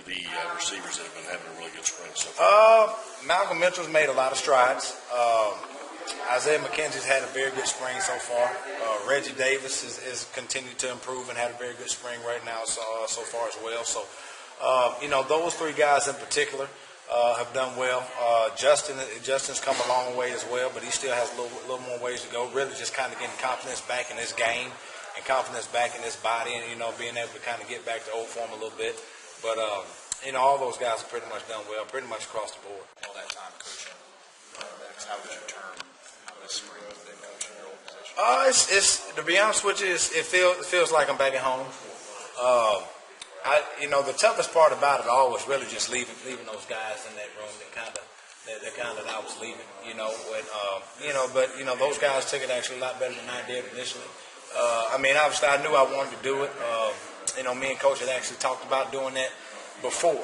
the receivers that have been having a really good spring so far? Malcolm Mitchell's made a lot of strides. Isaiah McKenzie's had a very good spring so far. Reggie Davis is continued to improve and had a very good spring right now so far as well. So, those three guys in particular have done well. Justin's come a long way as well, but he still has a little more ways to go. Really just kind of getting confidence back in his game and confidence back in his body and, being able to kind of get back to old form a little bit. But, all those guys have pretty much done well, pretty much across the board. All that time coaching running backs, how would you term how this spring has been coaching your old position? It's to be honest with you, it feels like I'm back at home. The toughest part about it all was really just leaving those guys in that room that I was leaving. But those guys took it actually a lot better than I did initially. Obviously I knew I wanted to do it. Me and Coach had actually talked about doing that before.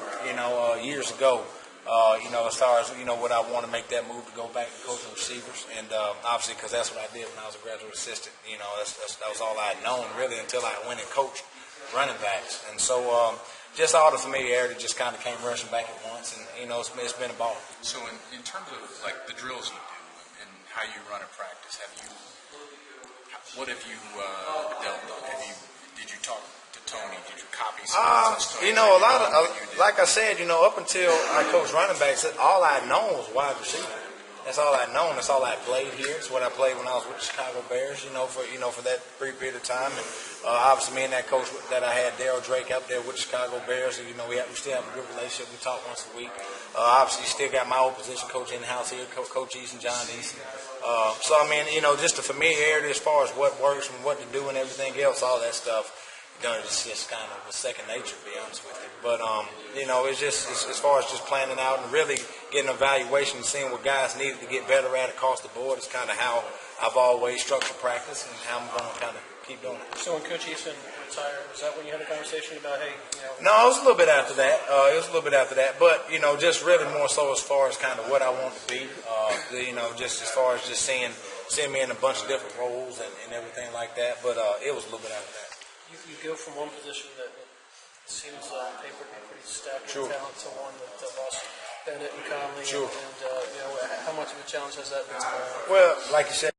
Years ago. As far as what I want to make that move to go back to coaching receivers, and obviously because that's what I did when I was a graduate assistant. That was all I had known really until I went and coached running backs, and so just all the familiarity just kind of came rushing back at once, and it's been a ball. So in terms of like the drills you do and how you run a practice, what have you dealt on? Did you talk to Tony? Did you copy some a lot of like I said, up until I coached running backs, all I had known was wide receiver. That's all I'd known. That's all I played here. It's what I played when I was with the Chicago Bears, for that brief period of time. And obviously, me and that coach that I had, Daryl Drake, up there with the Chicago Bears, and, we still have a good relationship. We talk once a week. Obviously, still got my old position coach in the house here, Coach Eason, John Eason. Just the familiarity as far as what works and what to do and everything else, all that stuff. It's just kind of a second nature, to be honest with you. But, it's just as far as just planning out and really getting an evaluation and seeing what guys needed to get better at across the board is kind of how I've always structured practice and how I'm going to kind of keep doing it. So when Coach Eason retired, was that when you had a conversation about, hey, No, it was a little bit after that. But, just really more so as far as kind of what I want to be, just as far as just seeing me in a bunch of different roles and everything like that. But it was a little bit after that. You go from one position that seems on paper to be pretty stacked Sure. with talent to one that lost Bennett and Conley. Sure. And how much of a challenge has that been? Well, like you said,